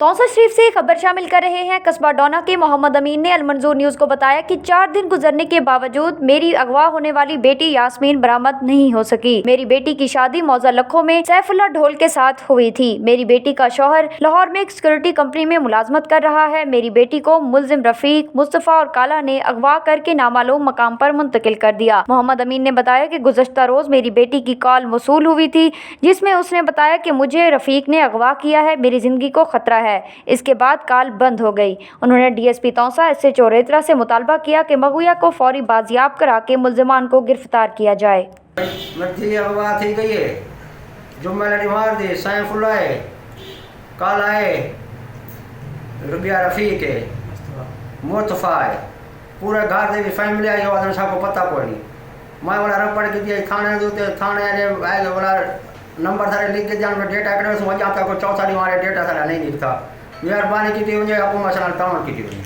तौसा शरीफ से खबर शामिल कर रहे हैं। कस्बा डोना के मोहम्मद अमीन ने अलमंजूर न्यूज़ को बताया कि 4 दिन गुजरने के बावजूद मेरी अगवा होने वाली बेटी यास्मीन बरामद नहीं हो सकी। मेरी बेटी की शादी मौजा लखों में सैफुल्ला ढोल के साथ हुई थी। मेरी बेटी का शौहर लाहौर में एक सिक्योरिटी कंपनी में मुलाजमत कर रहा है। मेरी बेटी को मुलजिम रफीक, मुस्तफ़ा और काला ने अगवा करके नामालूम मकाम पर मुंतकिल कर दिया। मोहम्मद अमीन ने बताया कि गुज़श्ता रोज मेरी बेटी की कॉल मौसूल हुई थी, जिसमें उसने बताया कि मुझे रफीक ने अगवा किया है, मेरी जिंदगी को खतरा है। इसके बाद कॉल बंद हो गई। उन्होंने डीएसपी तौसा SHO रेतरा से मुतालबा किया कि मगुया को फौरी बाजियाब करा के मुलजिमान को गिरफ्तार किया जाए। अगवा थी गई है, जुम्मेदारी मार दी, सैफुल्ला है, काला है, रुबिया रफीक है, मुस्तफ़ा है, पूरे घर की फैमिली आई हो सबको पता पड़ी। मैं वाला रपड़ की दिया थाने दूते थाने आए वाला नंबर सारे लिख के जान में डेटा करे उसमें जाता को चौथा मारे डेटा सारा नहीं लिखता। मेहरबानी की थी मुझे आपको मसला तमाम की थी।